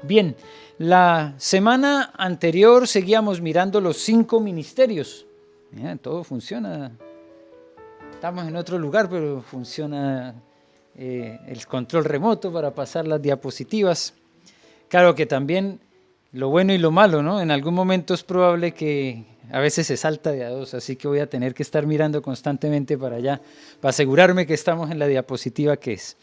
Bien, la semana anterior seguíamos mirando los 5 ministerios. Todo funciona. Estamos en otro lugar, pero funciona el control remoto para pasar las diapositivas. Claro que también lo bueno y lo malo, ¿no? En algún momento es probable que a veces se salta de a dos, así que voy a tener que estar mirando constantemente para allá, para asegurarme que estamos en la diapositiva que es.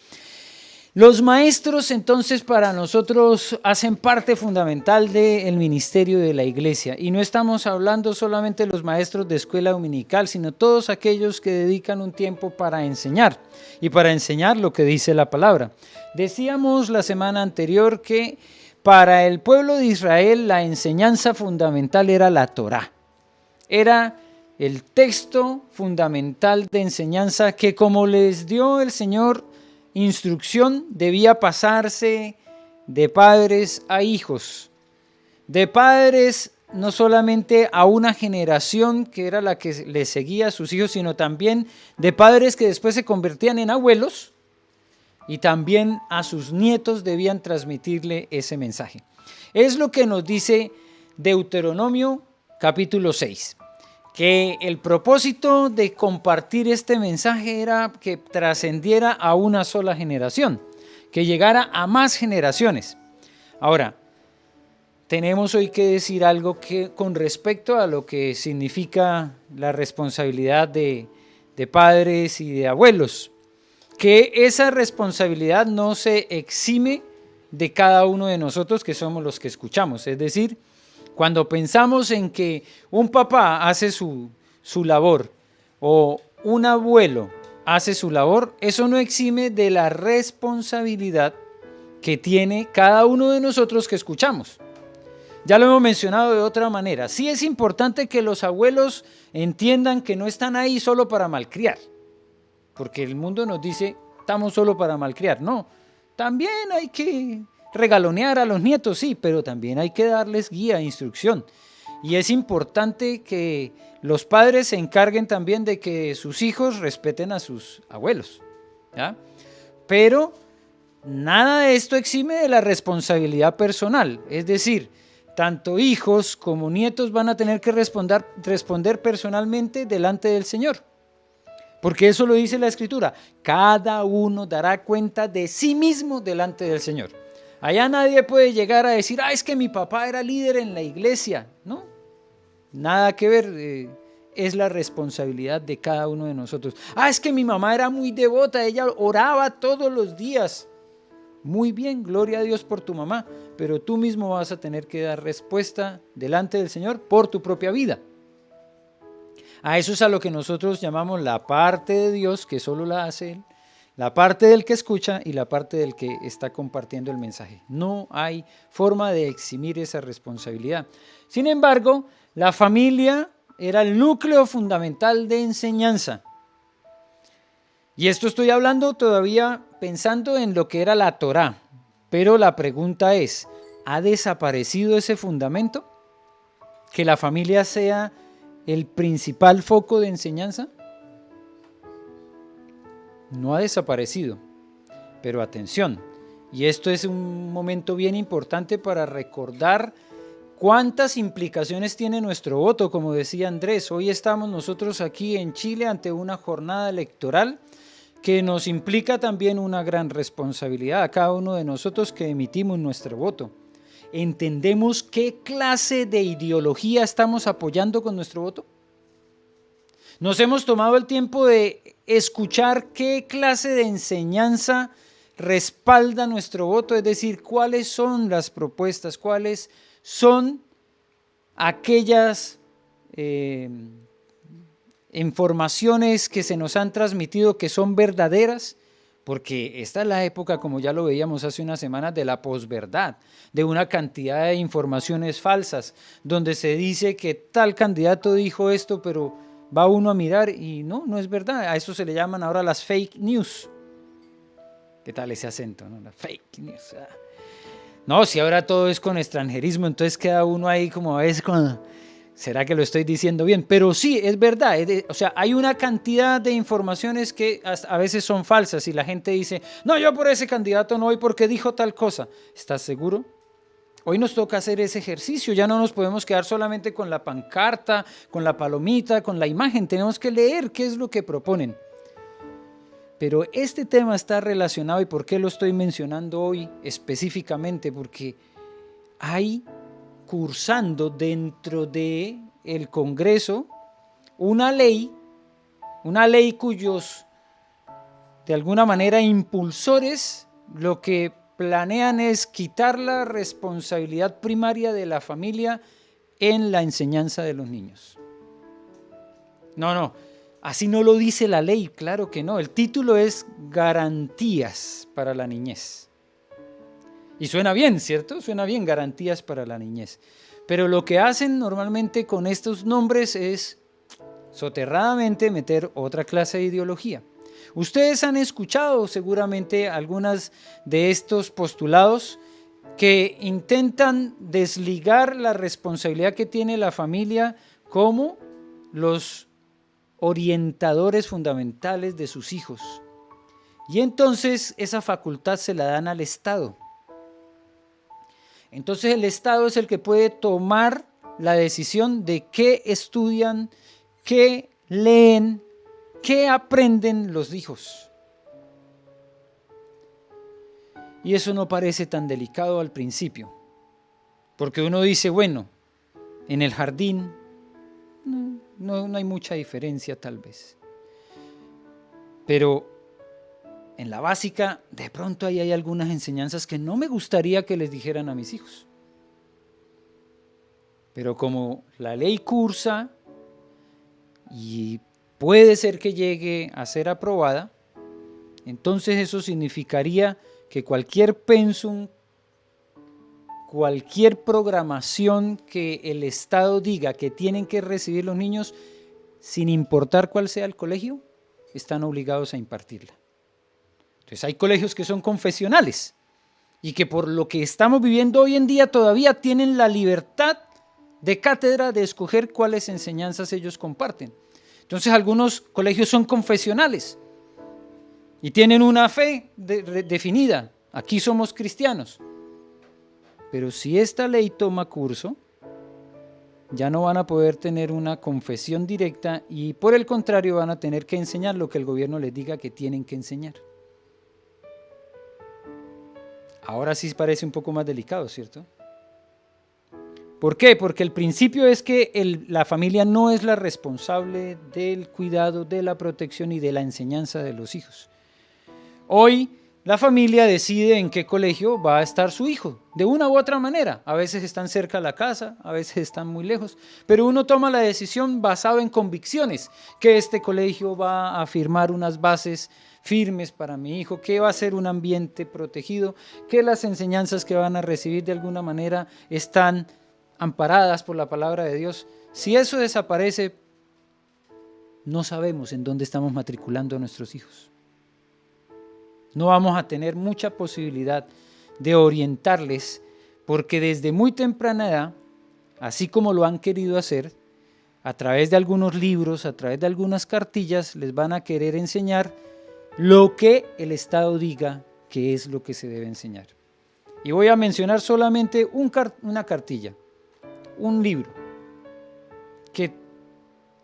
Los maestros, entonces, para nosotros hacen parte fundamental del ministerio de la iglesia. Y no estamos hablando solamente de los maestros de escuela dominical, sino todos aquellos que dedican un tiempo para enseñar. Y para enseñar lo que dice la palabra. Decíamos la semana anterior que para el pueblo de Israel la enseñanza fundamental era la Torá. Era el texto fundamental de enseñanza que, como les dio el Señor instrucción, debía pasarse de padres a hijos, de padres no solamente a una generación que era la que le seguía a sus hijos, sino también de padres que después se convertían en abuelos y también a sus nietos debían transmitirle ese mensaje. Es lo que nos dice Deuteronomio capítulo 6. Que el propósito de compartir este mensaje era que trascendiera a una sola generación, que llegara a más generaciones. Ahora, tenemos hoy que decir algo que con respecto a lo que significa la responsabilidad de padres y de abuelos, que esa responsabilidad no se exime de cada uno de nosotros que somos los que escuchamos, es decir, cuando pensamos en que un papá hace su labor o un abuelo hace su labor, eso no exime de la responsabilidad que tiene cada uno de nosotros que escuchamos. Ya lo hemos mencionado de otra manera. Sí es importante que los abuelos entiendan que no están ahí solo para malcriar, porque el mundo nos dice, estamos solo para malcriar. No, también hay que regalonear a los nietos, sí, pero también hay que darles guía e instrucción. Y es importante que los padres se encarguen también de que sus hijos respeten a sus abuelos, ¿ya? Pero nada de esto exime de la responsabilidad personal, es decir, tanto hijos como nietos van a tener que responder personalmente delante del Señor. Porque eso lo dice la Escritura, cada uno dará cuenta de sí mismo delante del Señor. Allá nadie puede llegar a decir, es que mi papá era líder en la iglesia. No, nada que ver, es la responsabilidad de cada uno de nosotros. Es que mi mamá era muy devota, ella oraba todos los días. Muy bien, gloria a Dios por tu mamá, pero tú mismo vas a tener que dar respuesta delante del Señor por tu propia vida. A eso es a lo que nosotros llamamos la parte de Dios, que solo la hace Él, la parte del que escucha y la parte del que está compartiendo el mensaje. No hay forma de eximir esa responsabilidad. Sin embargo, la familia era el núcleo fundamental de enseñanza. Y esto estoy hablando todavía pensando en lo que era la Torá. Pero la pregunta es, ¿ha desaparecido ese fundamento? ¿Que la familia sea el principal foco de enseñanza? No ha desaparecido, pero atención, y esto es un momento bien importante para recordar cuántas implicaciones tiene nuestro voto, como decía Andrés. Hoy estamos nosotros aquí en Chile ante una jornada electoral que nos implica también una gran responsabilidad a cada uno de nosotros que emitimos nuestro voto. ¿Entendemos qué clase de ideología estamos apoyando con nuestro voto? ¿Nos hemos tomado el tiempo de escuchar qué clase de enseñanza respalda nuestro voto? Es decir, cuáles son las propuestas, cuáles son aquellas informaciones que se nos han transmitido que son verdaderas, porque esta es la época, como ya lo veíamos hace unas semanas, de la posverdad, de una cantidad de informaciones falsas, donde se dice que tal candidato dijo esto, pero va uno a mirar y no es verdad. A eso se le llaman ahora las fake news. ¿Qué tal ese acento, no? La fake news. No, si ahora todo es con extranjerismo, entonces queda uno ahí como a veces con... ¿Será que lo estoy diciendo bien? Pero sí, es verdad. O sea, hay una cantidad de informaciones que a veces son falsas y la gente dice, no, yo por ese candidato no voy porque dijo tal cosa. ¿Estás seguro? Hoy nos toca hacer ese ejercicio, ya no nos podemos quedar solamente con la pancarta, con la palomita, con la imagen, tenemos que leer qué es lo que proponen. Pero este tema está relacionado, ¿y por qué lo estoy mencionando hoy específicamente? Porque hay cursando dentro del Congreso una ley cuyos, de alguna manera, impulsores lo que planean es quitar la responsabilidad primaria de la familia en la enseñanza de los niños. No, así no lo dice la ley, claro que no. El título es Garantías para la niñez. Y suena bien, ¿cierto? Suena bien, Garantías para la niñez. Pero lo que hacen normalmente con estos nombres es soterradamente meter otra clase de ideología. Ustedes han escuchado seguramente algunas de estos postulados que intentan desligar la responsabilidad que tiene la familia como los orientadores fundamentales de sus hijos. Y entonces esa facultad se la dan al Estado. Entonces el Estado es el que puede tomar la decisión de qué estudian, qué leen, qué aprenden los hijos. Y eso no parece tan delicado al principio, porque uno dice, bueno, en el jardín no hay mucha diferencia tal vez. Pero en la básica, de pronto ahí hay algunas enseñanzas que no me gustaría que les dijeran a mis hijos. Pero como la ley cursa y puede ser que llegue a ser aprobada, entonces eso significaría que cualquier pensum, cualquier programación que el Estado diga que tienen que recibir los niños, sin importar cuál sea el colegio, están obligados a impartirla. Entonces hay colegios que son confesionales y que por lo que estamos viviendo hoy en día todavía tienen la libertad de cátedra de escoger cuáles enseñanzas ellos comparten. Entonces algunos colegios son confesionales y tienen una fe definida. Aquí somos cristianos. Pero si esta ley toma curso, ya no van a poder tener una confesión directa y por el contrario van a tener que enseñar lo que el gobierno les diga que tienen que enseñar. Ahora sí parece un poco más delicado, ¿cierto? ¿Por qué? Porque el principio es que la familia no es la responsable del cuidado, de la protección y de la enseñanza de los hijos. Hoy la familia decide en qué colegio va a estar su hijo, de una u otra manera. A veces están cerca de la casa, a veces están muy lejos, pero uno toma la decisión basado en convicciones, que este colegio va a firmar unas bases firmes para mi hijo, que va a ser un ambiente protegido, que las enseñanzas que van a recibir de alguna manera están amparadas por la palabra de Dios. Si eso desaparece, no sabemos en dónde estamos matriculando a nuestros hijos. No vamos a tener mucha posibilidad de orientarles, porque desde muy temprana edad, así como lo han querido hacer, a través de algunos libros, a través de algunas cartillas, les van a querer enseñar lo que el Estado diga que es lo que se debe enseñar. Y voy a mencionar solamente una cartilla, un libro, que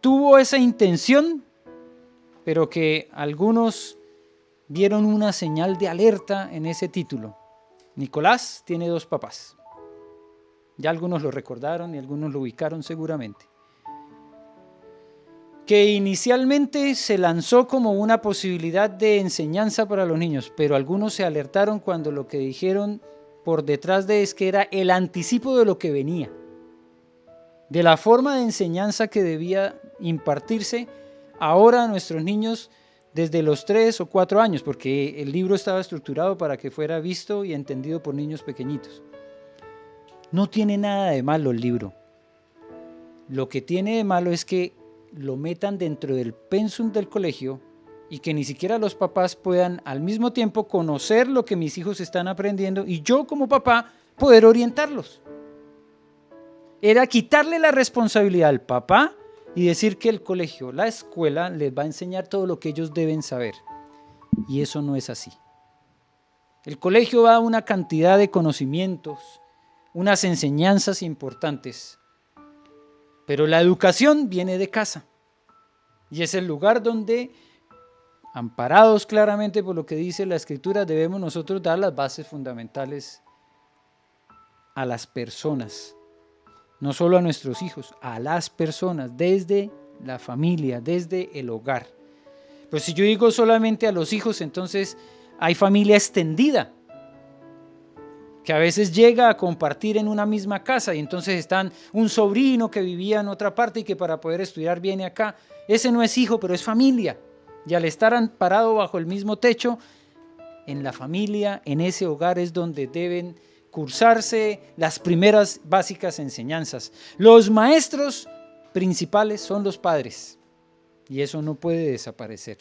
tuvo esa intención, pero que algunos vieron una señal de alerta en ese título. Nicolás tiene dos papás. Ya algunos lo recordaron y algunos lo ubicaron seguramente. Que inicialmente se lanzó como una posibilidad de enseñanza para los niños, pero algunos se alertaron cuando lo que dijeron por detrás de es que era el anticipo de lo que venía, de la forma de enseñanza que debía impartirse ahora a nuestros niños desde los 3 o 4 años, porque el libro estaba estructurado para que fuera visto y entendido por niños pequeñitos. No tiene nada de malo el libro. Lo que tiene de malo es que lo metan dentro del pensum del colegio y que ni siquiera los papás puedan al mismo tiempo conocer lo que mis hijos están aprendiendo y yo como papá poder orientarlos. Era quitarle la responsabilidad al papá y decir que el colegio, la escuela, les va a enseñar todo lo que ellos deben saber. Y eso no es así. El colegio da una cantidad de conocimientos, unas enseñanzas importantes. Pero la educación viene de casa y es el lugar donde, amparados claramente por lo que dice la Escritura, debemos nosotros dar las bases fundamentales a las personas, no solo a nuestros hijos, a las personas, desde la familia, desde el hogar. Pues si yo digo solamente a los hijos, entonces hay familia extendida, que a veces llega a compartir en una misma casa y entonces están un sobrino que vivía en otra parte y que para poder estudiar viene acá. Ese no es hijo, pero es familia. Y al estar amparado bajo el mismo techo, en la familia, en ese hogar es donde deben cursarse las primeras básicas enseñanzas. Los maestros principales son los padres y eso no puede desaparecer.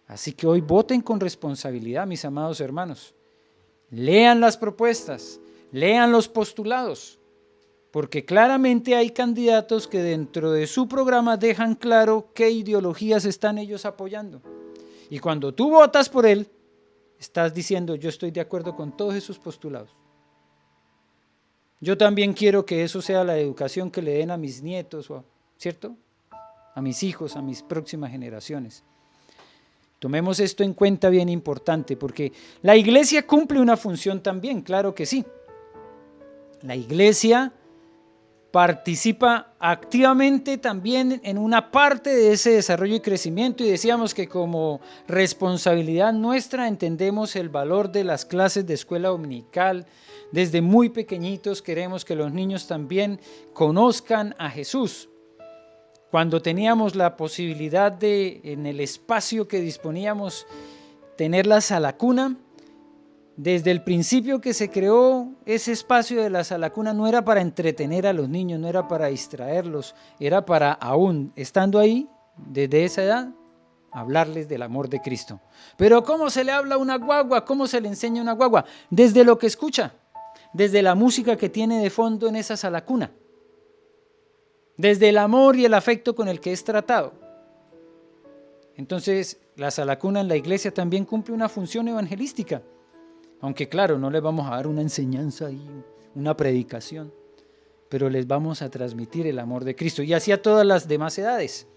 Así que hoy voten con responsabilidad, mis amados hermanos. Lean las propuestas, lean los postulados, porque claramente hay candidatos que dentro de su programa dejan claro qué ideologías están ellos apoyando. Y cuando tú votas por él, estás diciendo, yo estoy de acuerdo con todos esos postulados. Yo también quiero que eso sea la educación que le den a mis nietos, ¿cierto? A mis hijos, a mis próximas generaciones. Tomemos esto en cuenta, bien importante, porque la iglesia cumple una función también, claro que sí. La iglesia participa activamente también en una parte de ese desarrollo y crecimiento, y decíamos que como responsabilidad nuestra entendemos el valor de las clases de escuela dominical. Desde muy pequeñitos queremos que los niños también conozcan a Jesús. Cuando teníamos la posibilidad de, en el espacio que disponíamos, tener la sala cuna, desde el principio que se creó ese espacio de la sala cuna no era para entretener a los niños, no era para distraerlos, era para aún, estando ahí, desde esa edad, hablarles del amor de Cristo. Pero ¿cómo se le habla a una guagua? ¿Cómo se le enseña a una guagua? Desde lo que escucha, desde la música que tiene de fondo en esa sala cuna. Desde el amor y el afecto con el que es tratado. Entonces, la sala cuna en la iglesia también cumple una función evangelística. Aunque claro, no les vamos a dar una enseñanza y una predicación, pero les vamos a transmitir el amor de Cristo. Y así a todas las demás edades.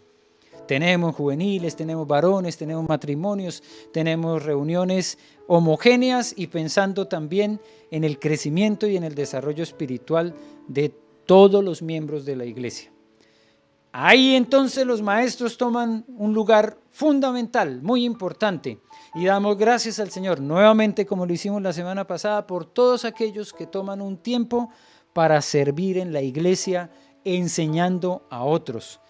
Tenemos juveniles, tenemos varones, tenemos matrimonios, tenemos reuniones homogéneas y pensando también en el crecimiento y en el desarrollo espiritual de todos los miembros de la iglesia. Ahí entonces los maestros toman un lugar fundamental, muy importante, y damos gracias al Señor, nuevamente como lo hicimos la semana pasada, por todos aquellos que toman un tiempo para servir en la iglesia, enseñando a otros,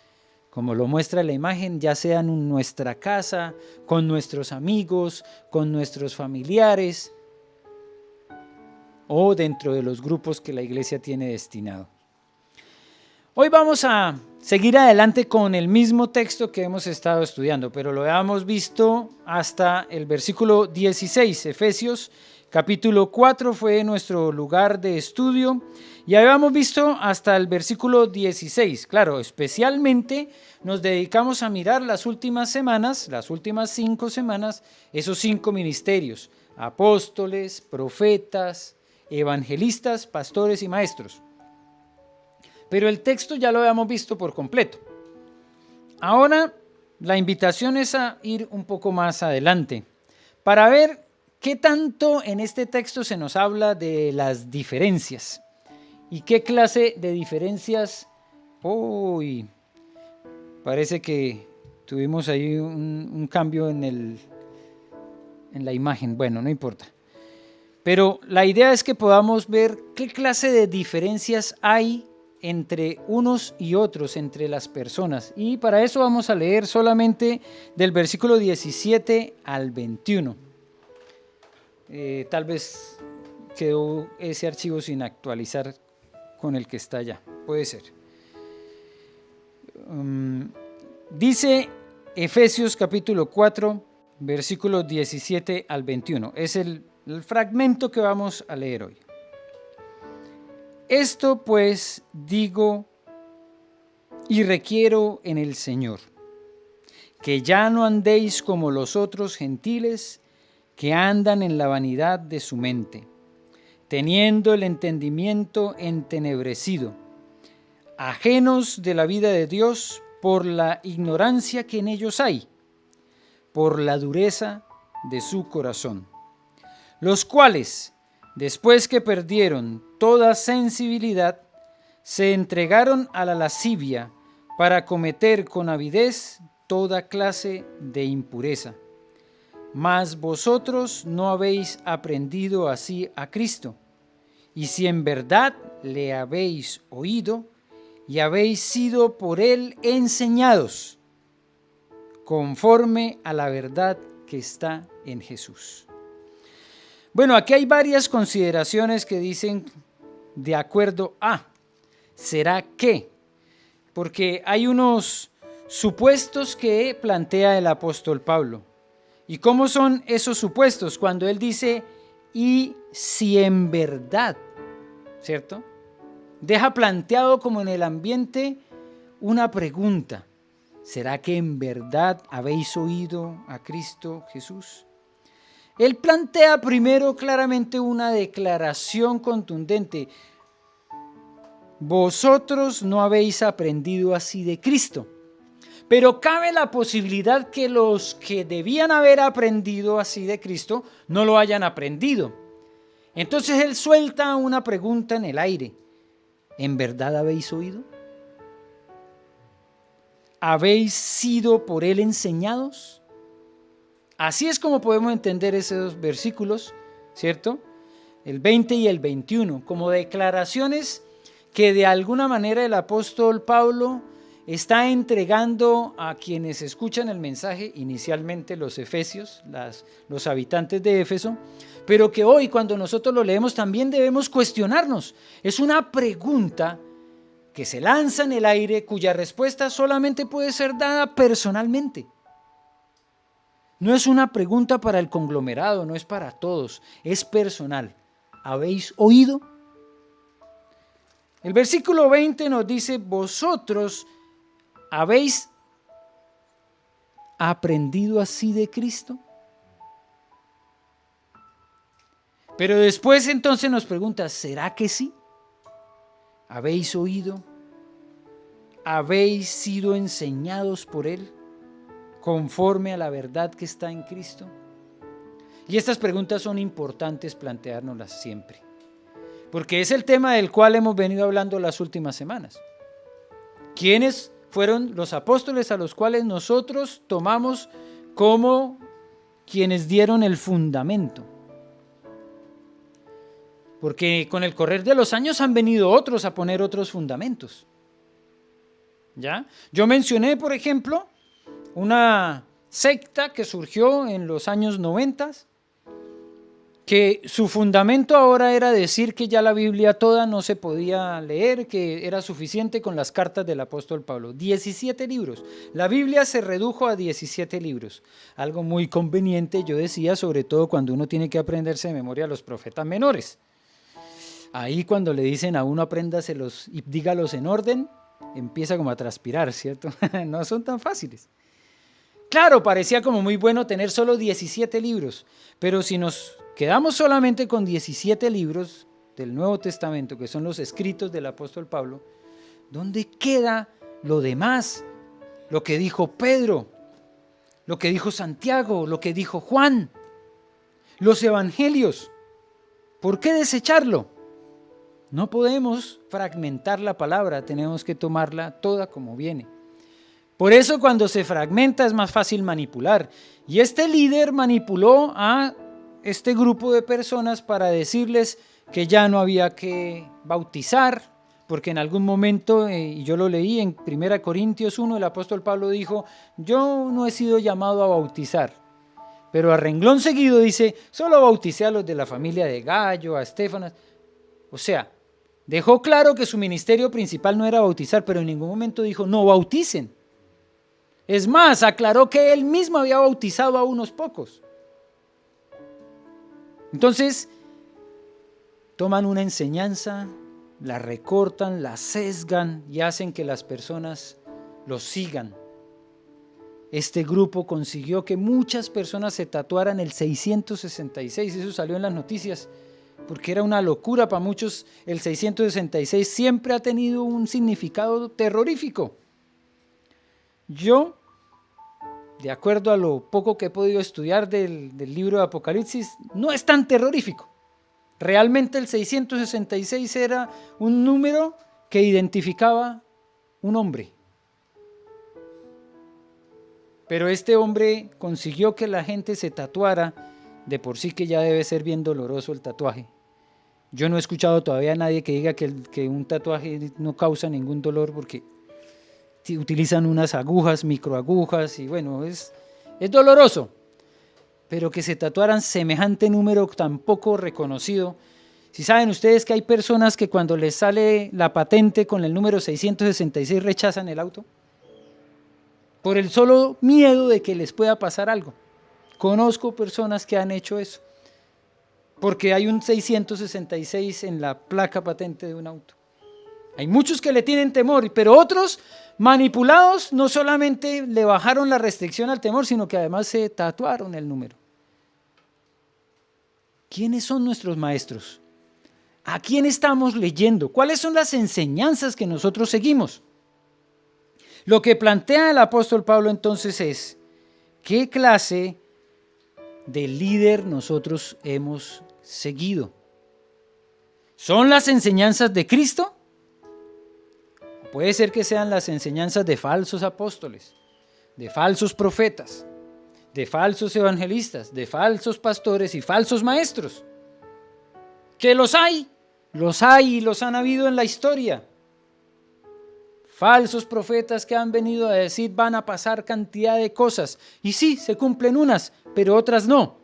como lo muestra la imagen, ya sea en nuestra casa, con nuestros amigos, con nuestros familiares, o dentro de los grupos que la iglesia tiene destinado. Hoy vamos a seguir adelante con el mismo texto que hemos estado estudiando, pero lo hemos visto hasta el versículo 16. Efesios capítulo 4 fue nuestro lugar de estudio y habíamos visto hasta el versículo 16. Claro, especialmente nos dedicamos a mirar las últimas semanas, las últimas 5 semanas, esos 5 ministerios: apóstoles, profetas, evangelistas, pastores y maestros. Pero el texto ya lo habíamos visto por completo. Ahora la invitación es a ir un poco más adelante para ver qué tanto en este texto se nos habla de las diferencias y qué clase de diferencias. Uy, parece que tuvimos ahí un cambio en la imagen. Bueno, no importa. Pero la idea es que podamos ver qué clase de diferencias hay entre unos y otros, entre las personas. Y para eso vamos a leer solamente del versículo 17 al 21. Tal vez quedó ese archivo sin actualizar con el que está allá. Puede ser. Dice Efesios capítulo 4, versículos 17 al 21. Es el fragmento que vamos a leer hoy. Esto pues digo y requiero en el Señor, que ya no andéis como los otros gentiles que andan en la vanidad de su mente, teniendo el entendimiento entenebrecido, ajenos de la vida de Dios por la ignorancia que en ellos hay, por la dureza de su corazón, los cuales, después que perdieron toda sensibilidad, se entregaron a la lascivia para cometer con avidez toda clase de impureza. Mas vosotros no habéis aprendido así a Cristo, y si en verdad le habéis oído y habéis sido por él enseñados, conforme a la verdad que está en Jesús. Bueno, aquí hay varias consideraciones que dicen de acuerdo a, ¿será que? Porque hay unos supuestos que plantea el apóstol Pablo. ¿Y cómo son esos supuestos? Cuando él dice, y si en verdad, ¿cierto? Deja planteado como en el ambiente una pregunta. ¿Será que en verdad habéis oído a Cristo Jesús? Él plantea primero claramente una declaración contundente. Vosotros no habéis aprendido así de Cristo. Pero cabe la posibilidad que los que debían haber aprendido así de Cristo no lo hayan aprendido. Entonces él suelta una pregunta en el aire. ¿En verdad habéis oído? ¿Habéis sido por él enseñados? Así es como podemos entender esos versículos, ¿cierto? El 20 y el 21, como declaraciones que de alguna manera el apóstol Pablo está entregando a quienes escuchan el mensaje, inicialmente los efesios, los habitantes de Éfeso, pero que hoy cuando nosotros lo leemos también debemos cuestionarnos. Es una pregunta que se lanza en el aire cuya respuesta solamente puede ser dada personalmente. No es una pregunta para el conglomerado, no es para todos, es personal. ¿Habéis oído? El versículo 20 nos dice, vosotros ¿habéis aprendido así de Cristo? Pero después entonces nos pregunta, ¿será que sí? ¿Habéis oído? ¿Habéis sido enseñados por Él conforme a la verdad que está en Cristo? Y estas preguntas son importantes planteárnoslas siempre, porque es el tema del cual hemos venido hablando las últimas semanas. ¿Quiénes fueron los apóstoles a los cuales nosotros tomamos como quienes dieron el fundamento? Porque con el correr de los años han venido otros a poner otros fundamentos. ¿Ya? Yo mencioné, por ejemplo, una secta que surgió en los años 90, que su fundamento ahora era decir que ya la Biblia toda no se podía leer, que era suficiente con las cartas del apóstol Pablo. 17 libros. La Biblia se redujo a 17 libros. Algo muy conveniente, yo decía, sobre todo cuando uno tiene que aprenderse de memoria a los profetas menores. Ahí cuando le dicen a uno apréndaselos y dígalos en orden, empieza como a transpirar, ¿cierto? No son tan fáciles. Claro, parecía como muy bueno tener solo 17 libros, pero si nos quedamos solamente con 17 libros del Nuevo Testamento, que son los escritos del apóstol Pablo, ¿dónde queda lo demás? Lo que dijo Pedro, lo que dijo Santiago, lo que dijo Juan, los evangelios. ¿Por qué desecharlo? No podemos fragmentar la palabra, tenemos que tomarla toda como viene. Por eso cuando se fragmenta es más fácil manipular. Y este líder manipuló a este grupo de personas para decirles que ya no había que bautizar, porque en algún momento, y yo lo leí en 1 Corintios 1, el apóstol Pablo dijo, yo no he sido llamado a bautizar. Pero a renglón seguido dice, solo bauticé a los de la familia de Gallo, a Estefanas. O sea, dejó claro que su ministerio principal no era bautizar, pero en ningún momento dijo, no bauticen. Es más, aclaró que él mismo había bautizado a unos pocos. Entonces, toman una enseñanza, la recortan, la sesgan y hacen que las personas los sigan. Este grupo consiguió que muchas personas se tatuaran el 666, eso salió en las noticias porque era una locura para muchos. El 666 siempre ha tenido un significado terrorífico. Yo, de acuerdo a lo poco que he podido estudiar del libro de Apocalipsis, no es tan terrorífico. Realmente el 666 era un número que identificaba un hombre. Pero este hombre consiguió que la gente se tatuara, de por sí que ya debe ser bien doloroso el tatuaje. Yo no he escuchado todavía a nadie que diga que un tatuaje no causa ningún dolor, porque utilizan unas agujas, microagujas, y bueno, es doloroso. Pero que se tatuaran semejante número tan poco reconocido. Si saben ustedes que hay personas que cuando les sale la patente con el número 666 rechazan el auto, por el solo miedo de que les pueda pasar algo. Conozco personas que han hecho eso, porque hay un 666 en la placa patente de un auto. Hay muchos que le tienen temor, pero otros, manipulados, no solamente le bajaron la restricción al temor, sino que además se tatuaron el número. ¿Quiénes son nuestros maestros? ¿A quién estamos leyendo? ¿Cuáles son las enseñanzas que nosotros seguimos? Lo que plantea el apóstol Pablo entonces es, ¿qué clase de líder nosotros hemos seguido? ¿Son las enseñanzas de Cristo? Puede ser que sean las enseñanzas de falsos apóstoles, de falsos profetas, de falsos evangelistas, de falsos pastores y falsos maestros. Que los hay y los han habido en la historia. Falsos profetas que han venido a decir van a pasar cantidad de cosas. Y sí, se cumplen unas, pero otras no.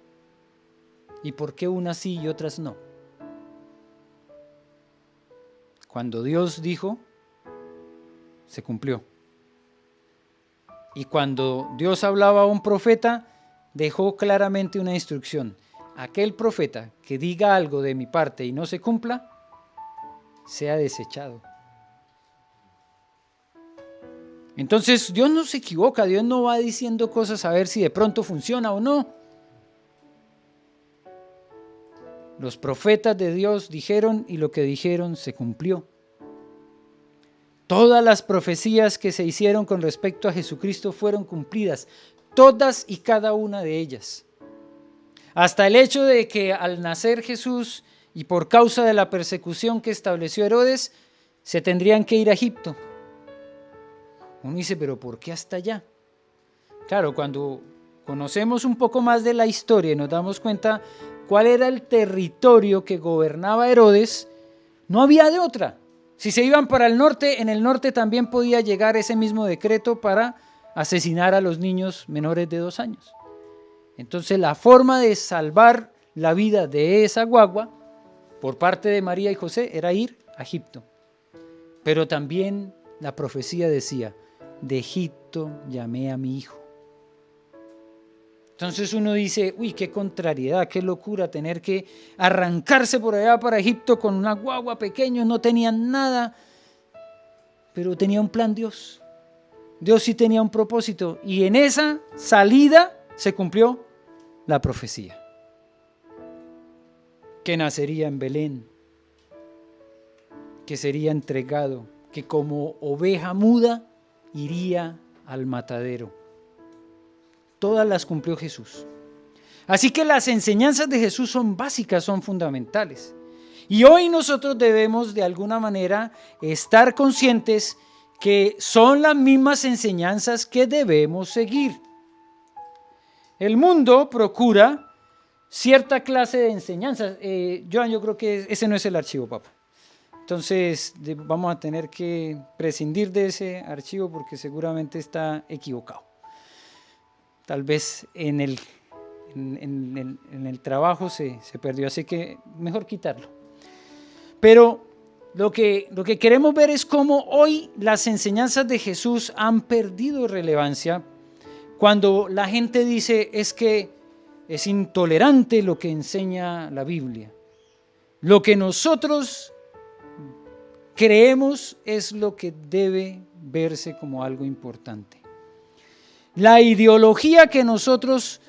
¿Y por qué unas sí y otras no? Cuando Dios dijo, se cumplió. Y cuando Dios hablaba a un profeta, dejó claramente una instrucción. Aquel profeta que diga algo de mi parte y no se cumpla, sea desechado. Entonces Dios no se equivoca, Dios no va diciendo cosas a ver si de pronto funciona o no. Los profetas de Dios dijeron y lo que dijeron se cumplió. Todas las profecías que se hicieron con respecto a Jesucristo fueron cumplidas, todas y cada una de ellas. Hasta el hecho de que al nacer Jesús y por causa de la persecución que estableció Herodes, se tendrían que ir a Egipto. Uno dice, pero ¿por qué hasta allá? Claro, cuando conocemos un poco más de la historia y nos damos cuenta cuál era el territorio que gobernaba Herodes, no había de otra. Si se iban para el norte, en el norte también podía llegar ese mismo decreto para asesinar a los niños menores de 2 años. Entonces la forma de salvar la vida de esa guagua por parte de María y José era ir a Egipto. Pero también la profecía decía, de Egipto llamé a mi hijo. Entonces uno dice, uy, qué contrariedad, qué locura tener que arrancarse por allá para Egipto con una guagua pequeña, no tenían nada, pero tenía un plan Dios. Dios sí tenía un propósito y en esa salida se cumplió la profecía. Que nacería en Belén, que sería entregado, que como oveja muda iría al matadero. Todas las cumplió Jesús. Así que las enseñanzas de Jesús son básicas, son fundamentales. Y hoy nosotros debemos de alguna manera estar conscientes que son las mismas enseñanzas que debemos seguir. El mundo procura cierta clase de enseñanzas. Joan, yo creo que ese no es el archivo, papá. Entonces vamos a tener que prescindir de ese archivo porque seguramente está equivocado. Tal vez en el trabajo se perdió, así que mejor quitarlo. Pero lo que queremos ver es cómo hoy las enseñanzas de Jesús han perdido relevancia cuando la gente dice es que es intolerante lo que enseña la Biblia. Lo que nosotros creemos es lo que debe verse como algo importante. La ideología que nosotros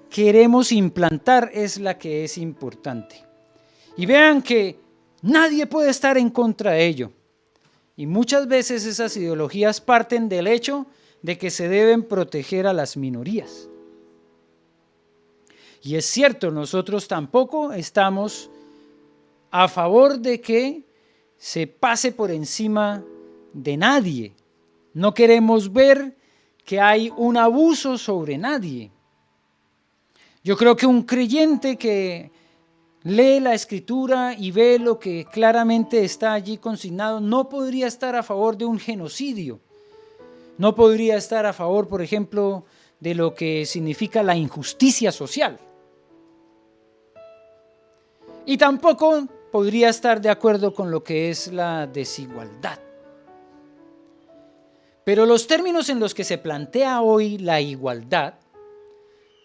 queremos implantar es la que es importante. Y vean que nadie puede estar en contra de ello. Y muchas veces esas ideologías parten del hecho de que se deben proteger a las minorías. Y es cierto, nosotros tampoco estamos a favor de que se pase por encima de nadie. No queremos ver que hay un abuso sobre nadie. Yo creo que un creyente que lee la Escritura y ve lo que claramente está allí consignado, no podría estar a favor de un genocidio. No podría estar a favor, por ejemplo, de lo que significa la injusticia social. Y tampoco podría estar de acuerdo con lo que es la desigualdad. Pero los términos en los que se plantea hoy la igualdad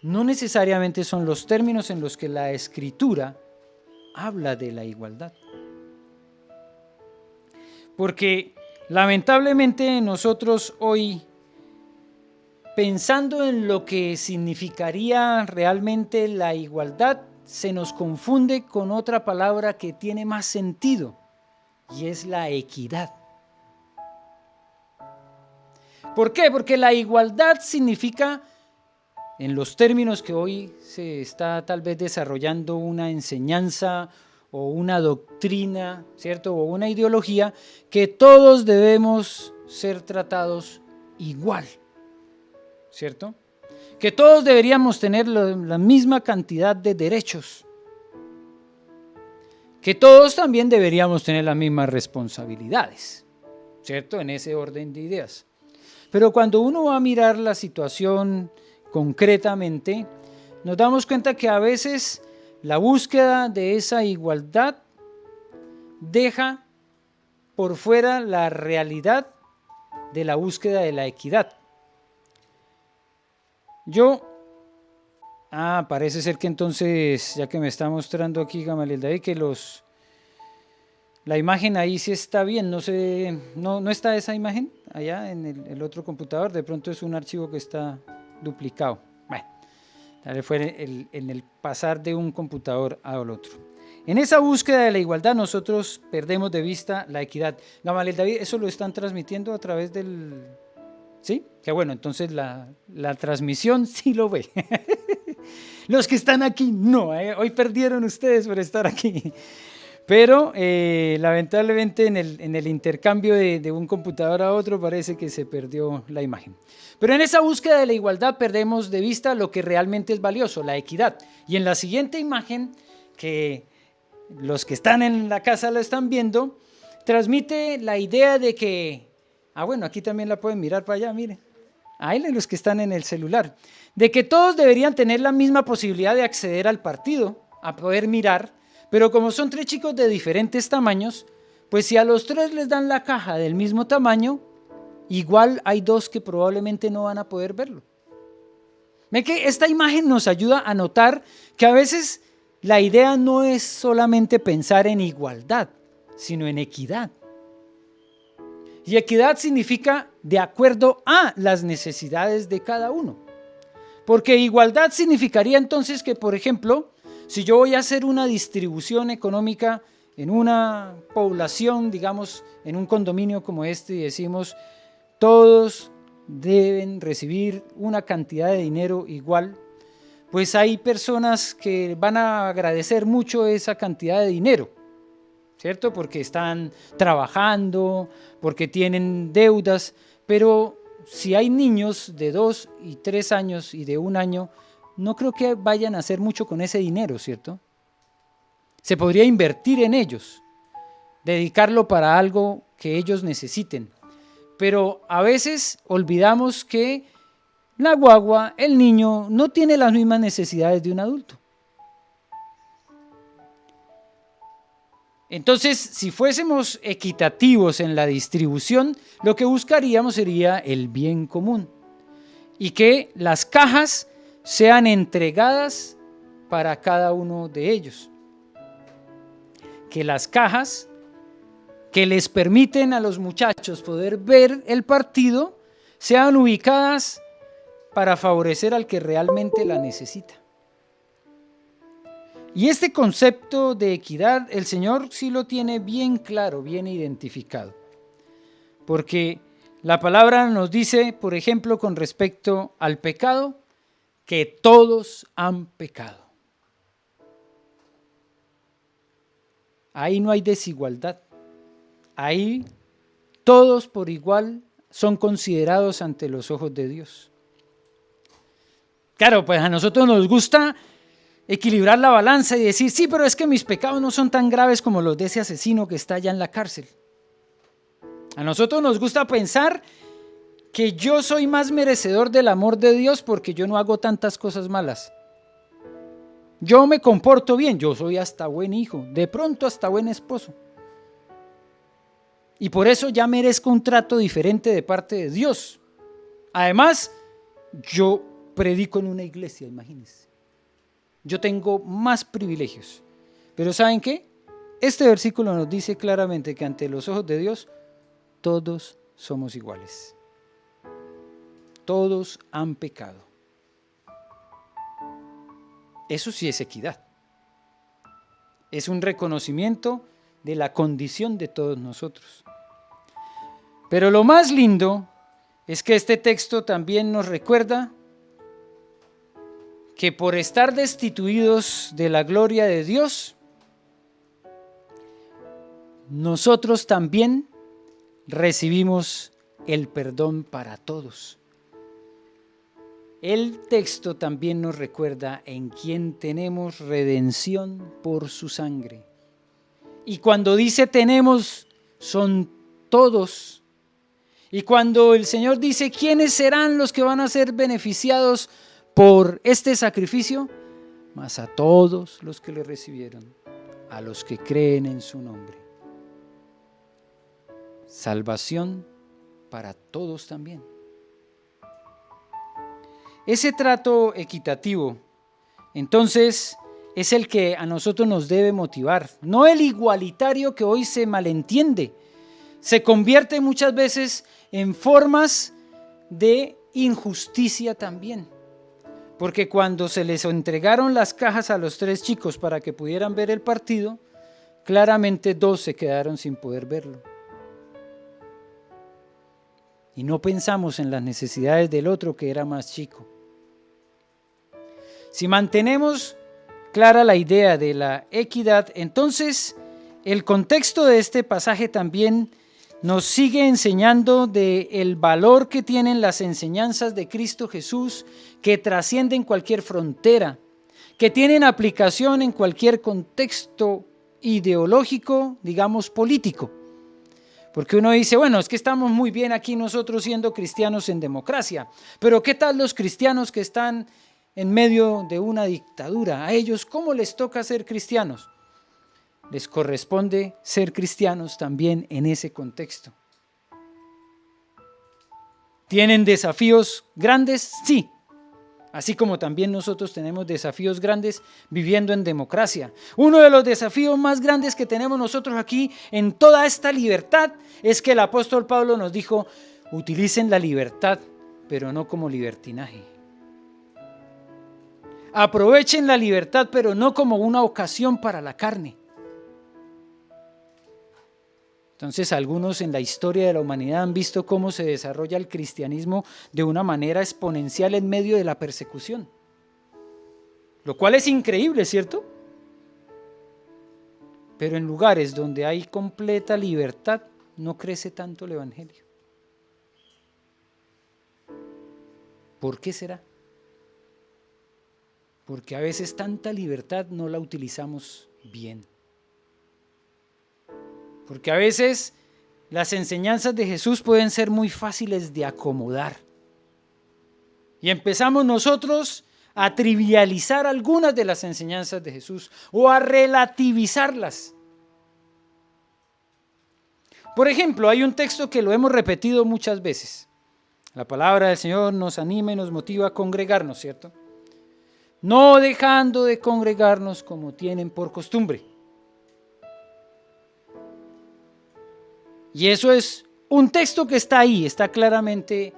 no necesariamente son los términos en los que la Escritura habla de la igualdad. Porque lamentablemente nosotros hoy, pensando en lo que significaría realmente la igualdad, se nos confunde con otra palabra que tiene más sentido, y es la equidad. ¿Por qué? Porque la igualdad significa, en los términos que hoy se está tal vez desarrollando una enseñanza o una doctrina, ¿cierto? O una ideología, que todos debemos ser tratados igual, ¿cierto? Que todos deberíamos tener la misma cantidad de derechos, que todos también deberíamos tener las mismas responsabilidades, ¿cierto? En ese orden de ideas. Pero cuando uno va a mirar la situación concretamente, nos damos cuenta que a veces la búsqueda de esa igualdad deja por fuera la realidad de la búsqueda de la equidad. Parece ser que entonces, ya que me está mostrando aquí Gamaliel David, que la imagen ahí sí está bien, no está esa imagen allá en el otro computador, de pronto es un archivo que está duplicado. Bueno, tal vez fue en el pasar de un computador al otro. En esa búsqueda de la igualdad nosotros perdemos de vista la equidad. Gamaliel David, ¿eso lo están transmitiendo a través del...? ¿Sí? Que bueno, entonces la transmisión sí lo ve. Los que están aquí no, hoy perdieron ustedes por estar aquí. Pero lamentablemente en el intercambio de un computador a otro parece que se perdió la imagen. Pero en esa búsqueda de la igualdad perdemos de vista lo que realmente es valioso, la equidad. Y en la siguiente imagen, que los que están en la casa la están viendo, transmite la idea de que, bueno, aquí también la pueden mirar para allá, miren. Ahí los que están en el celular, de que todos deberían tener la misma posibilidad de acceder al partido, a poder mirar, pero como son 3 chicos de diferentes tamaños, pues si a los 3 les dan la caja del mismo tamaño, igual hay 2 que probablemente no van a poder verlo. Ven que esta imagen nos ayuda a notar que a veces la idea no es solamente pensar en igualdad, sino en equidad. Y equidad significa de acuerdo a las necesidades de cada uno. Porque igualdad significaría entonces que, por ejemplo, si yo voy a hacer una distribución económica en una población, digamos, en un condominio como este, y decimos, todos deben recibir una cantidad de dinero igual, pues hay personas que van a agradecer mucho esa cantidad de dinero, ¿cierto? Porque están trabajando, porque tienen deudas, pero si hay niños de 2 y 3 años y de 1 año, no creo que vayan a hacer mucho con ese dinero, ¿cierto? Se podría invertir en ellos, dedicarlo para algo que ellos necesiten, pero a veces olvidamos que la guagua, el niño, no tiene las mismas necesidades de un adulto. Entonces, si fuésemos equitativos en la distribución, lo que buscaríamos sería el bien común y que las cajas sean entregadas para cada uno de ellos. Que las cajas que les permiten a los muchachos poder ver el partido sean ubicadas para favorecer al que realmente la necesita. Y este concepto de equidad, el Señor sí lo tiene bien claro, bien identificado. Porque la palabra nos dice, por ejemplo, con respecto al pecado, que todos han pecado. Ahí no hay desigualdad. Ahí todos por igual son considerados ante los ojos de Dios. Claro, pues a nosotros nos gusta equilibrar la balanza y decir, sí, pero es que mis pecados no son tan graves como los de ese asesino que está allá en la cárcel. A nosotros nos gusta pensar que yo soy más merecedor del amor de Dios porque yo no hago tantas cosas malas. Yo me comporto bien, yo soy hasta buen hijo, de pronto hasta buen esposo. Y por eso ya merezco un trato diferente de parte de Dios. Además, yo predico en una iglesia, imagínense. Yo tengo más privilegios. Pero ¿saben qué? Este versículo nos dice claramente que ante los ojos de Dios, todos somos iguales. Todos han pecado. Eso sí es equidad. Es un reconocimiento de la condición de todos nosotros. Pero lo más lindo es que este texto también nos recuerda que por estar destituidos de la gloria de Dios, nosotros también recibimos el perdón para todos. El texto también nos recuerda en quién tenemos redención por su sangre. Y cuando dice tenemos, son todos. Y cuando el Señor dice quiénes serán los que van a ser beneficiados por este sacrificio, mas a todos los que le recibieron, a los que creen en su nombre. Salvación para todos también. Ese trato equitativo, entonces, es el que a nosotros nos debe motivar, no el igualitario que hoy se malentiende. Se convierte muchas veces en formas de injusticia también. Porque cuando se les entregaron las cajas a los 3 chicos para que pudieran ver el partido, claramente 2 se quedaron sin poder verlo. Y no pensamos en las necesidades del otro que era más chico. Si mantenemos clara la idea de la equidad, entonces el contexto de este pasaje también nos sigue enseñando del valor que tienen las enseñanzas de Cristo Jesús, que trascienden cualquier frontera, que tienen aplicación en cualquier contexto ideológico, digamos político. Porque uno dice, bueno, es que estamos muy bien aquí nosotros siendo cristianos en democracia, pero ¿qué tal los cristianos que están en medio de una dictadura? A ellos, ¿cómo les toca ser cristianos? Les corresponde ser cristianos también en ese contexto. ¿Tienen desafíos grandes? Sí. Así como también nosotros tenemos desafíos grandes viviendo en democracia. Uno de los desafíos más grandes que tenemos nosotros aquí en toda esta libertad es que el apóstol Pablo nos dijo, utilicen la libertad, pero no como libertinaje. Aprovechen la libertad, pero no como una ocasión para la carne. Entonces, algunos en la historia de la humanidad han visto cómo se desarrolla el cristianismo de una manera exponencial en medio de la persecución. Lo cual es increíble, ¿cierto? Pero en lugares donde hay completa libertad, no crece tanto el evangelio. ¿Por qué será? Porque a veces tanta libertad no la utilizamos bien. Porque a veces las enseñanzas de Jesús pueden ser muy fáciles de acomodar. Y empezamos nosotros a trivializar algunas de las enseñanzas de Jesús o a relativizarlas. Por ejemplo, hay un texto que lo hemos repetido muchas veces. La palabra del Señor nos anima y nos motiva a congregarnos, ¿cierto? No dejando de congregarnos como tienen por costumbre. Y eso es un texto que está ahí, está claramente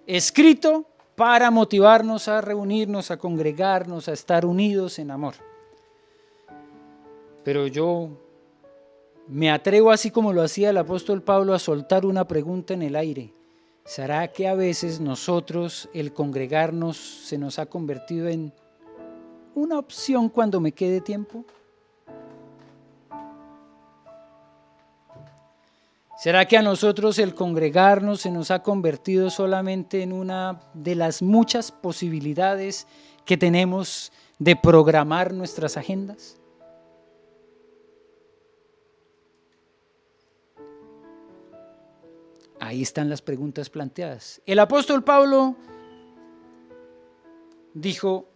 escrito para motivarnos a reunirnos, a congregarnos, a estar unidos en amor. Pero yo me atrevo, así como lo hacía el apóstol Pablo, a soltar una pregunta en el aire. ¿Será que a veces nosotros, el congregarnos, se nos ha convertido en una opción cuando me quede tiempo? ¿Será que a nosotros el congregarnos se nos ha convertido solamente en una de las muchas posibilidades que tenemos de programar nuestras agendas? Ahí están las preguntas planteadas. El apóstol Pablo dijo: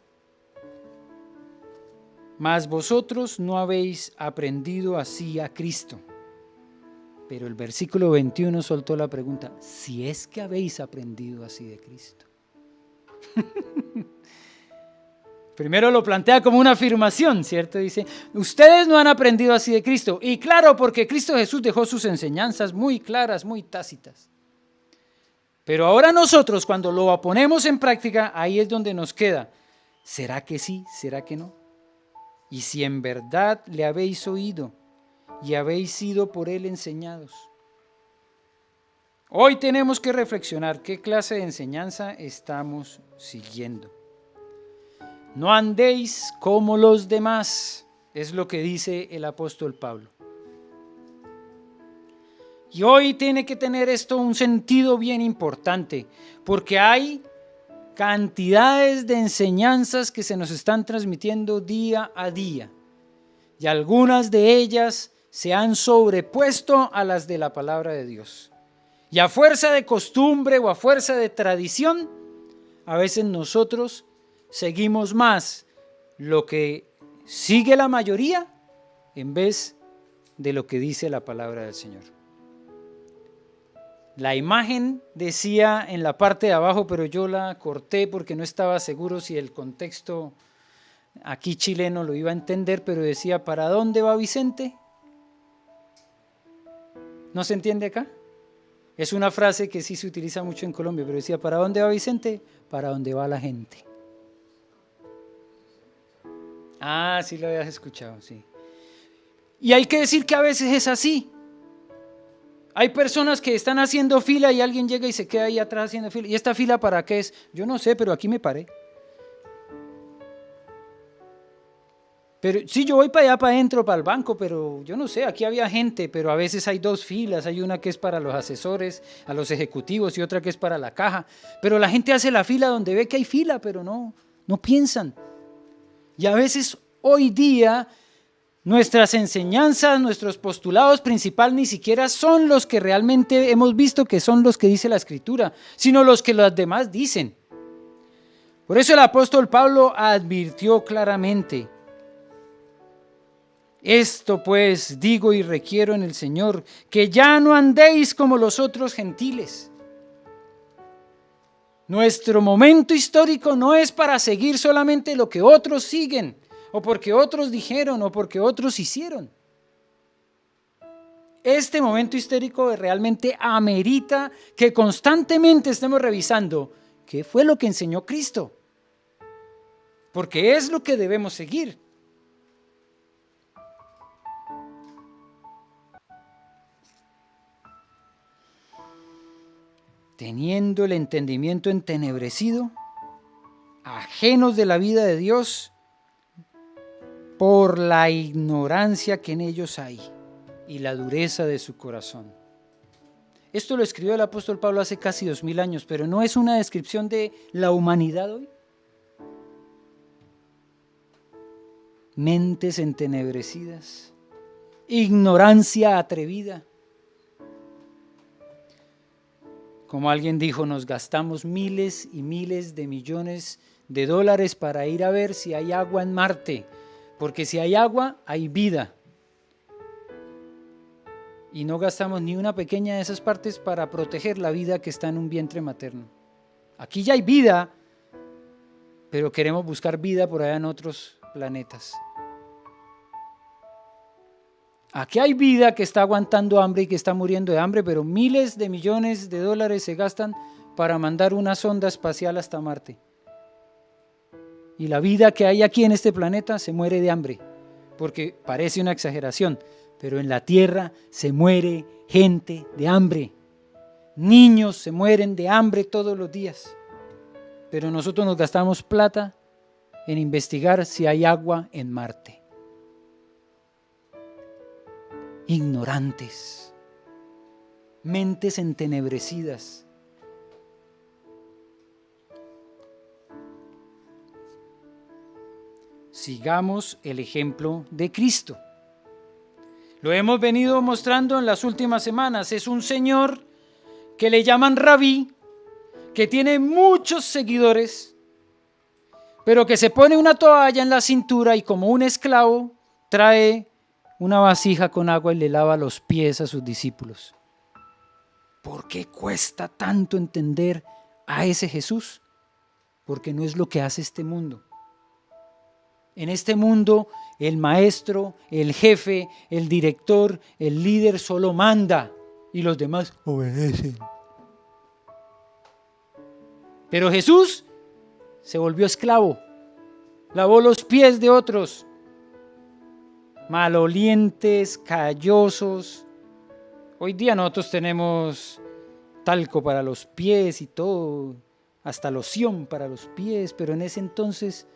mas vosotros no habéis aprendido así a Cristo. Pero el versículo 21 soltó la pregunta: si es que habéis aprendido así de Cristo. Primero lo plantea como una afirmación, ¿cierto? Dice, ustedes no han aprendido así de Cristo. Y claro, porque Cristo Jesús dejó sus enseñanzas muy claras, muy tácitas. Pero ahora nosotros, cuando lo ponemos en práctica, ahí es donde nos queda. ¿Será que sí? ¿Será que no? Y si en verdad le habéis oído y habéis sido por él enseñados. Hoy tenemos que reflexionar qué clase de enseñanza estamos siguiendo. No andéis como los demás, es lo que dice el apóstol Pablo. Y hoy tiene que tener esto un sentido bien importante, porque hay cantidades de enseñanzas que se nos están transmitiendo día a día, y algunas de ellas se han sobrepuesto a las de la palabra de Dios. Y a fuerza de costumbre o a fuerza de tradición, a veces nosotros seguimos más lo que sigue la mayoría en vez de lo que dice la palabra del Señor. La imagen decía en la parte de abajo, pero yo la corté porque no estaba seguro si el contexto aquí chileno lo iba a entender, pero decía: ¿para dónde va Vicente? ¿No se entiende acá? Es una frase que sí se utiliza mucho en Colombia, pero decía: ¿para dónde va Vicente? Para dónde va la gente. Ah, sí lo habías escuchado, sí. Y hay que decir que a veces es así. Hay personas que están haciendo fila y alguien llega y se queda ahí atrás haciendo fila. ¿Y esta fila para qué es? Yo no sé, pero aquí me paré. Pero sí, yo voy para allá, para adentro, para el banco, pero yo no sé, aquí había gente, pero a veces hay dos filas, hay una que es para los asesores, a los ejecutivos, y otra que es para la caja. Pero la gente hace la fila donde ve que hay fila, pero no piensan. Y a veces hoy día nuestras enseñanzas, nuestros postulados principales ni siquiera son los que realmente hemos visto que son los que dice la Escritura, sino los que los demás dicen. Por eso el apóstol Pablo advirtió claramente: esto pues digo y requiero en el Señor, que ya no andéis como los otros gentiles. Nuestro momento histórico no es para seguir solamente lo que otros siguen, o porque otros dijeron, o porque otros hicieron. Este momento histórico realmente amerita que constantemente estemos revisando qué fue lo que enseñó Cristo, porque es lo que debemos seguir. Teniendo el entendimiento entenebrecido, ajenos de la vida de Dios, por la ignorancia que en ellos hay y la dureza de su corazón. Esto lo escribió el apóstol Pablo hace casi 2000 años, pero ¿no es una descripción de la humanidad hoy? Mentes entenebrecidas, ignorancia atrevida. Como alguien dijo, nos gastamos miles y miles de millones de dólares para ir a ver si hay agua en Marte, porque si hay agua, hay vida. Y no gastamos ni una pequeña de esas partes para proteger la vida que está en un vientre materno. Aquí ya hay vida, pero queremos buscar vida por allá en otros planetas. Aquí hay vida que está aguantando hambre y que está muriendo de hambre, pero miles de millones de dólares se gastan para mandar una sonda espacial hasta Marte. Y la vida que hay aquí en este planeta se muere de hambre, porque parece una exageración, pero en la tierra se muere gente de hambre. Niños se mueren de hambre todos los días. Pero nosotros nos gastamos plata en investigar si hay agua en Marte. Ignorantes, mentes entenebrecidas. Sigamos el ejemplo de Cristo. Lo hemos venido mostrando en las últimas semanas. Es un señor que le llaman Rabí, que tiene muchos seguidores, pero que se pone una toalla en la cintura y como un esclavo trae una vasija con agua y le lava los pies a sus discípulos. ¿Por qué cuesta tanto entender a ese Jesús? Porque no es lo que hace este mundo. En este mundo, el maestro, el jefe, el director, el líder solo manda y los demás obedecen. Pero Jesús se volvió esclavo, lavó los pies de otros, malolientes, callosos. Hoy día nosotros tenemos talco para los pies y todo, hasta loción para los pies, pero en ese entonces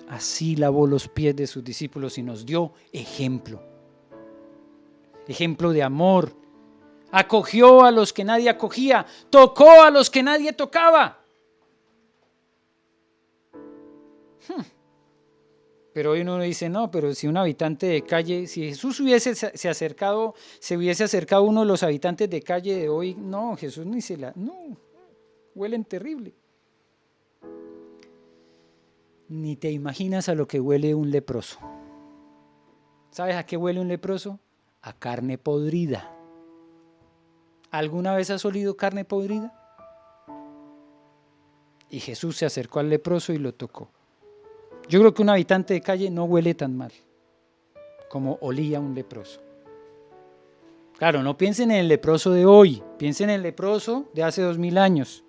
así lavó los pies de sus discípulos y nos dio ejemplo. Ejemplo de amor. Acogió a los que nadie acogía. Tocó a los que nadie tocaba. Pero hoy uno dice, no, pero si un habitante de calle, si Jesús se hubiese acercado a uno de los habitantes de calle de hoy, no, Jesús no, huelen terrible. Ni te imaginas a lo que huele un leproso. ¿Sabes a qué huele un leproso? A carne podrida. ¿Alguna vez has olido carne podrida? Y Jesús se acercó al leproso y lo tocó. Yo creo que un habitante de calle no huele tan mal como olía un leproso. Claro, no piensen en el leproso de hoy, piensen en el leproso de hace 2000 años.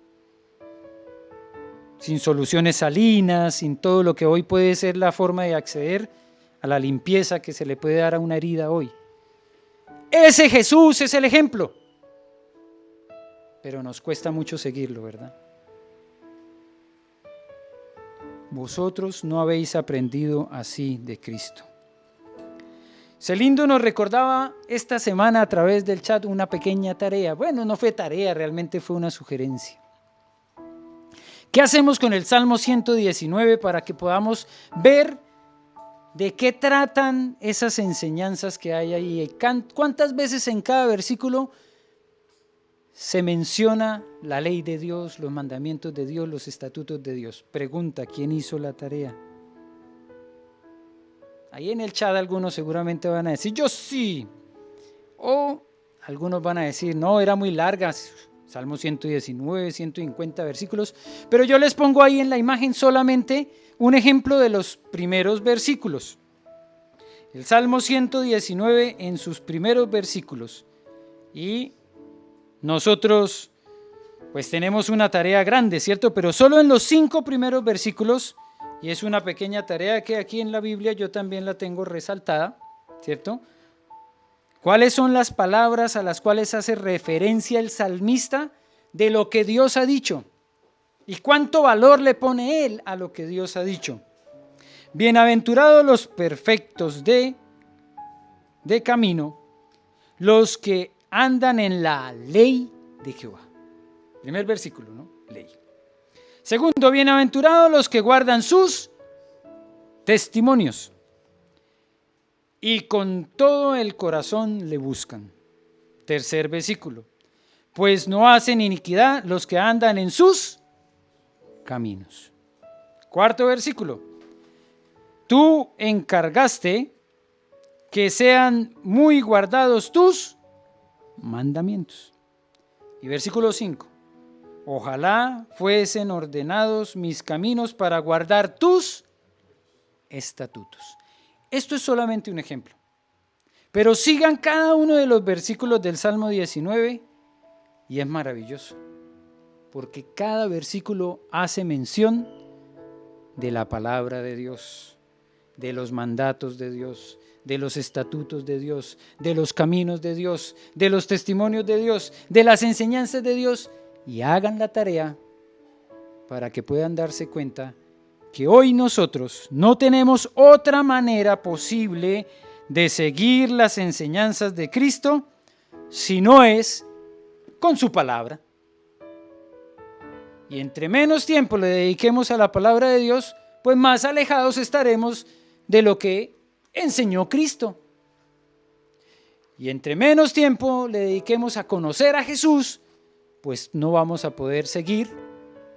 Sin soluciones salinas, sin todo lo que hoy puede ser la forma de acceder a la limpieza que se le puede dar a una herida hoy. Ese Jesús es el ejemplo. Pero nos cuesta mucho seguirlo, ¿verdad? Vosotros no habéis aprendido así de Cristo. Celindo nos recordaba esta semana a través del chat una pequeña tarea. Bueno, no fue tarea, realmente fue una sugerencia. ¿Qué hacemos con el Salmo 119 para que podamos ver de qué tratan esas enseñanzas que hay ahí? ¿Cuántas veces en cada versículo se menciona la ley de Dios, los mandamientos de Dios, los estatutos de Dios? Pregunta, ¿quién hizo la tarea? Ahí en el chat algunos seguramente van a decir, yo sí. O algunos van a decir, no, era muy larga, Salmo 119, 150 versículos. Pero yo les pongo ahí en la imagen solamente un ejemplo de los primeros versículos. El Salmo 119 en sus primeros versículos. Y nosotros pues tenemos una tarea grande, ¿cierto? Pero solo en los 5 primeros versículos, y es una pequeña tarea que aquí en la Biblia yo también la tengo resaltada, ¿cierto? ¿Cuáles son las palabras a las cuales hace referencia el salmista de lo que Dios ha dicho? ¿Y cuánto valor le pone él a lo que Dios ha dicho? Bienaventurados los perfectos de camino, los que andan en la ley de Jehová. Primer versículo, ¿no? Ley. Segundo, bienaventurados los que guardan sus testimonios y con todo el corazón le buscan. Tercer versículo, pues no hacen iniquidad los que andan en sus caminos. Cuarto versículo, tú encargaste que sean muy guardados tus mandamientos. Y versículo 5, ojalá fuesen ordenados mis caminos para guardar tus estatutos. Esto es solamente un ejemplo, pero sigan cada uno de los versículos del Salmo 19 y es maravilloso, porque cada versículo hace mención de la palabra de Dios. de los mandatos de Dios, de los estatutos de Dios, de los caminos de Dios, de los testimonios de Dios, de las enseñanzas de Dios, y hagan la tarea para que puedan darse cuenta que hoy nosotros no tenemos otra manera posible de seguir las enseñanzas de Cristo si no es con su palabra. Y entre menos tiempo le dediquemos a la palabra de Dios, pues más alejados estaremos de lo que enseñó Cristo. Y entre menos tiempo le dediquemos a conocer a Jesús, pues no vamos a poder seguir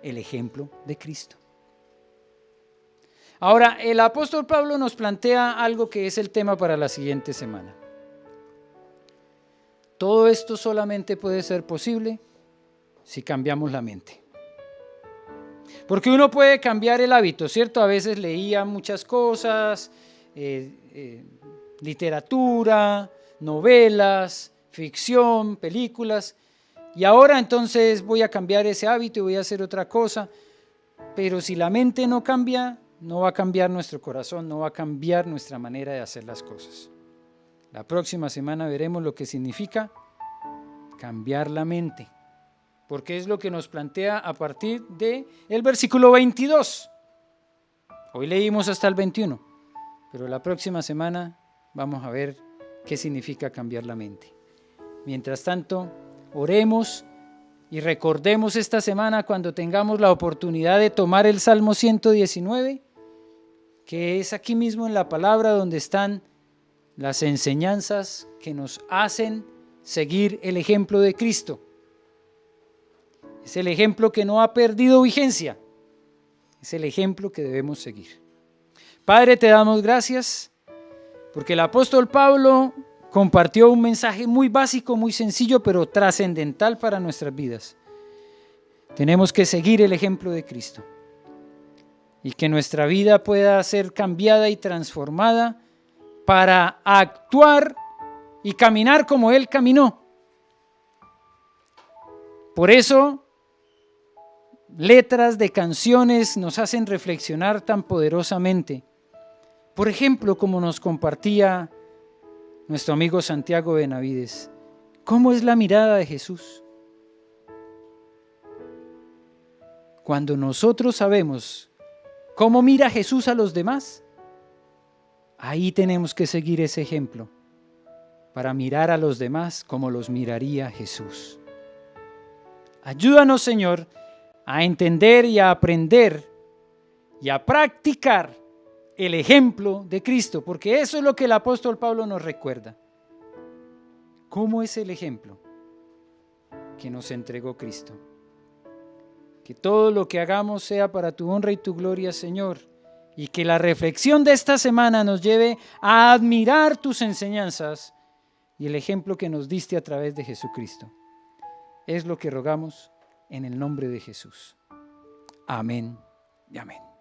el ejemplo de Cristo. Ahora, el apóstol Pablo nos plantea algo que es el tema para la siguiente semana. Todo esto solamente puede ser posible si cambiamos la mente. Porque uno puede cambiar el hábito, ¿cierto? A veces leía muchas cosas, literatura, novelas, ficción, películas, y ahora entonces voy a cambiar ese hábito y voy a hacer otra cosa. Pero si la mente no cambia, no va a cambiar nuestro corazón, no va a cambiar nuestra manera de hacer las cosas. La próxima semana veremos lo que significa cambiar la mente, porque es lo que nos plantea a partir del versículo 22. Hoy leímos hasta el 21, pero la próxima semana vamos a ver qué significa cambiar la mente. Mientras tanto, oremos y recordemos esta semana cuando tengamos la oportunidad de tomar el Salmo 119, que es aquí mismo en la palabra donde están las enseñanzas que nos hacen seguir el ejemplo de Cristo. Es el ejemplo que no ha perdido vigencia, es el ejemplo que debemos seguir. Padre, te damos gracias porque el apóstol Pablo compartió un mensaje muy básico, muy sencillo, pero trascendental para nuestras vidas. Tenemos que seguir el ejemplo de Cristo y que nuestra vida pueda ser cambiada y transformada para actuar y caminar como Él caminó. Por eso, letras de canciones nos hacen reflexionar tan poderosamente. Por ejemplo, como nos compartía nuestro amigo Santiago Benavides, ¿cómo es la mirada de Jesús? Cuando nosotros sabemos cómo mira Jesús a los demás, ahí tenemos que seguir ese ejemplo para mirar a los demás como los miraría Jesús. Ayúdanos, Señor, a entender y a aprender y a practicar el ejemplo de Cristo, porque eso es lo que el apóstol Pablo nos recuerda. ¿Cómo es el ejemplo que nos entregó Cristo? Que todo lo que hagamos sea para tu honra y tu gloria, Señor, y que la reflexión de esta semana nos lleve a admirar tus enseñanzas y el ejemplo que nos diste a través de Jesucristo. Es lo que rogamos en el nombre de Jesús. Amén y amén.